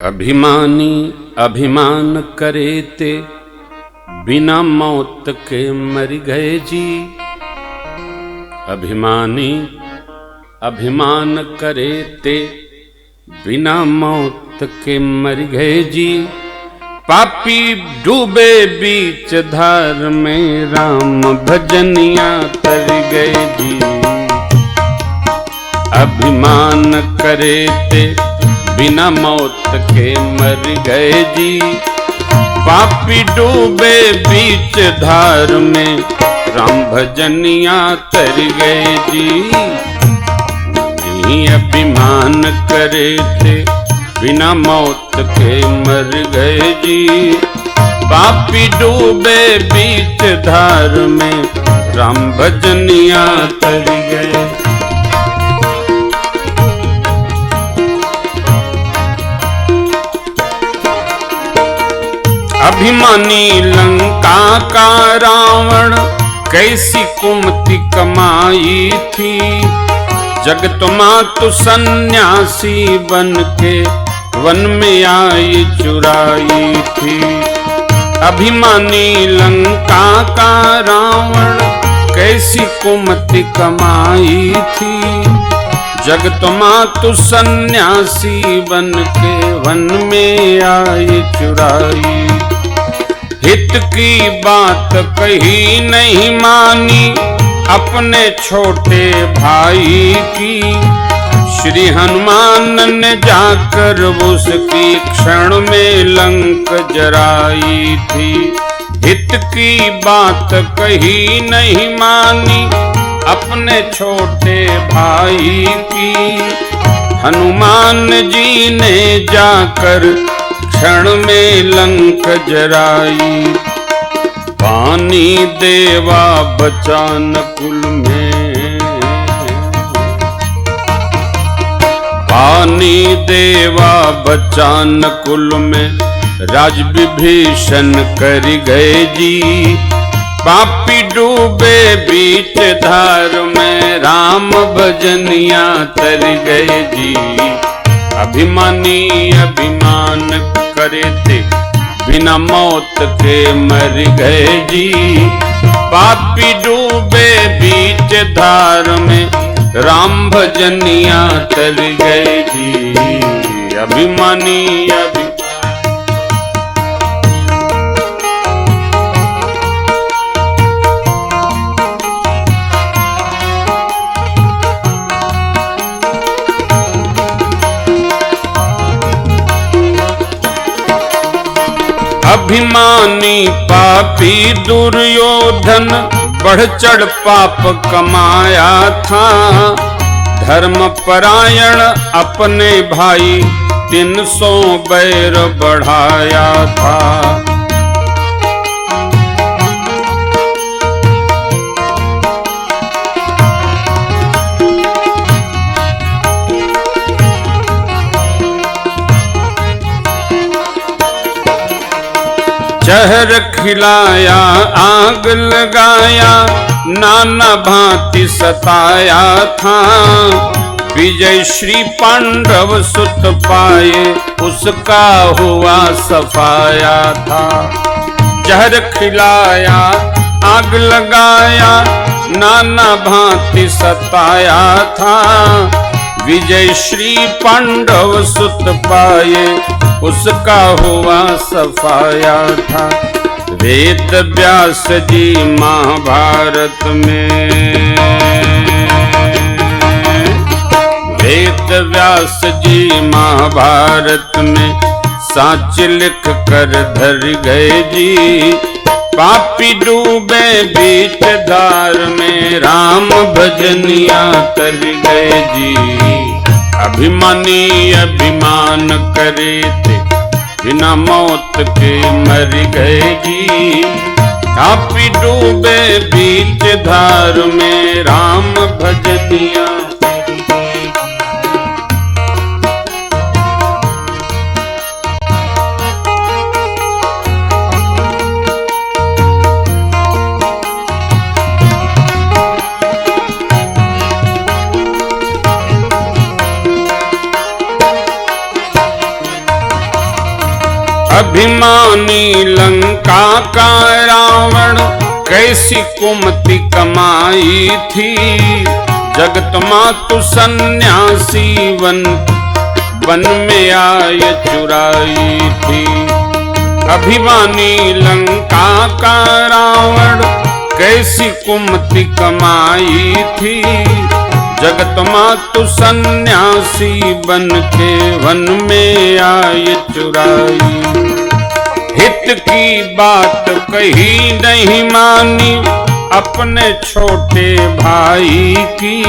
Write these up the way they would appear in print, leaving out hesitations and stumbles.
अभिमानी अभिमान करे ते बिना मौत के मर गए जी। अभिमानी अभिमान करे ते बिना मौत के मर गए जी। पापी डूबे बीच धार में राम भजनिया तर गए जी। अभिमान करे ते बिना मौत के मर गए जी। पापी डूबे बीच धार में राम भजनिया तर गए जी। अभिमान करे थे बिना मौत के मर गए जी। पापी डूबे बीच धार में राम भजनिया तर गए। अभिमानी लंका का रावण कैसी कुमति कमाई थी। जगत मातु सन्यासी बन के वन में आई चुराई थी। अभिमानी लंका का रावण कैसी कुमति कमाई थी। जगत मातु सन्यासी बन के वन में आई चुराई। हित की बात कही नहीं मानी अपने छोटे भाई की। श्री हनुमान ने जाकर उसकी क्षण में लंक जराई थी। हित की बात कही नहीं मानी अपने छोटे भाई की। हनुमान जी ने जाकर क्षण में लंक जराई। पानी देवा बचा नकुल में, पानी देवा बचा नकुल में राज विभीषण कर गए जी। पापी डूबे बीच धार में राम भजनिया तर गए जी। अभिमानी अभिमान करे थे बिना मौत के मर गए जी। पापी डूबे बीच धार में राम भजनिया तर गए जी। अभिमानी अभिमानी पापी दुर्योधन बढ़ चढ़ पाप कमाया था। धर्म परायण अपने भाई 300 बैर बढ़ाया था। जहर खिलाया आग लगाया नाना भांति सताया था। विजय श्री पांडव सुत पाए उसका हुआ सफाया था। जहर खिलाया आग लगाया नाना भांति सताया था। विजय श्री पांडव सुत पाए उसका हुआ सफाया था। वेद व्यास जी महाभारत में, वेद व्यास जी महाभारत में साच लिख कर धर गए जी। पापी डूबे बीच धार में राम भजनिया कर गए जी। अभिमानी अभिमान करे थे बिना मौत के मर गए जी। पापी डूबे बीच धार में राम भजनिया। अभिमानी लंका का रावण कैसी कुमति कमाई थी। जगत मातु सन्यासी वन में आय चुराई थी। अभिमानी लंका का रावण कैसी कुमति कमाई थी। जगत मातु सन्यासी बन के वन में आय चुराई। हित की बात कही नहीं मानी अपने छोटे भाई की।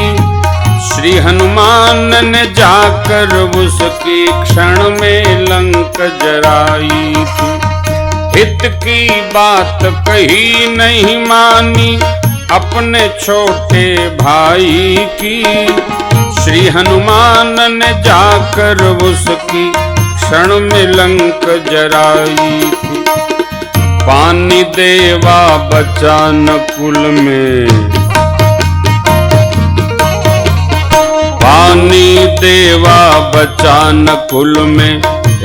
श्री हनुमान ने जाकर उसकी क्षण में लंक जराई थी। हित की बात कही नहीं मानी अपने छोटे भाई की। श्री हनुमान ने जाकर उसकी क्षण में लंक जराई थी। पानी देवा बचा नकुल में, पानी देवा बचा नकुल में,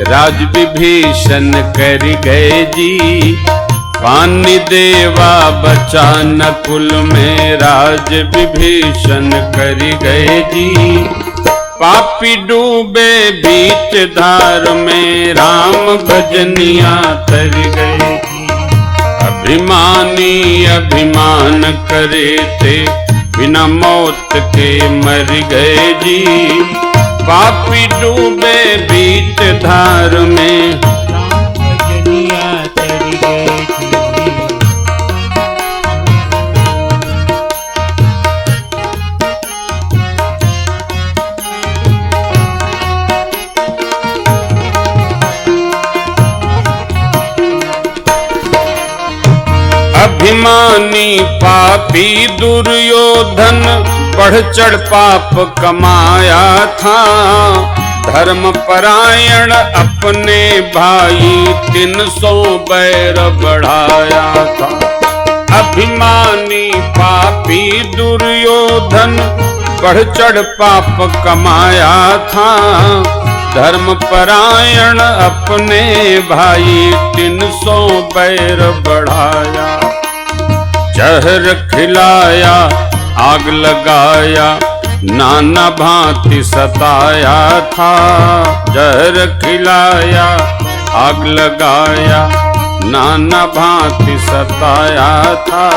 राज विभीषण कर गए जी। पानी देवा बचा नकुल में, राज विभीषण कर गए जी। पापी डूबे बीच धार में, राम भजनिया तर गए जी। अभिमानी अभिमान करे थे, बिना मौत के मर गए जी। पापी डूबे बीच धार में, राम भजनिया तर गए जी। अभिमानी पापी दुर्योधन बढ़ चढ़ पाप कमाया था। धर्म परायण अपने भाई 300 बैर बढ़ाया था। अभिमानी पापी दुर्योधन बढ़ चढ़ पाप कमाया था। धर्म परायण अपने भाई 300 बैर बढ़ाया। जहर खिलाया आग लगाया, नाना भांति सताया था। जहर खिलाया आग लगाया, नाना भांति सताया था।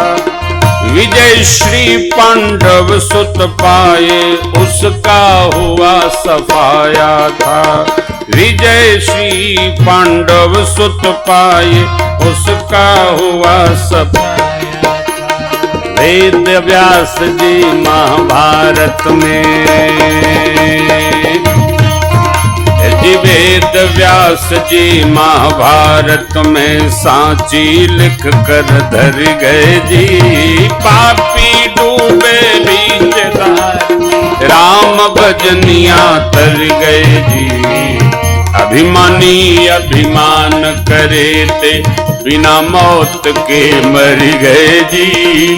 विजय श्री पांडव सुत पाए, उसका हुआ सफाया था। विजय श्री पांडव सुत पाए, उसका हुआ सफाया। वेद व्यास जी महाभारत में, जी वेद व्यास जी महाभारत में सांची लिख कर धर गए जी। पापी डूबे बीच धार, राम भजनिया तर गए जी। अभिमानी अभिमान करे थे, बिना मौत के मर गए जी।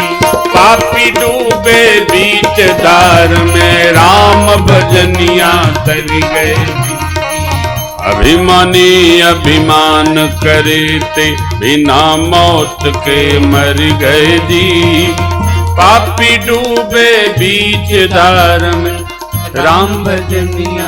पापी डूबे बीच धार में, राम भजनिया तर गए जी। अभिमानी अभिमान करे थे, बिना मौत के मर गए जी। पापी डूबे बीच धार में, राम भजनिया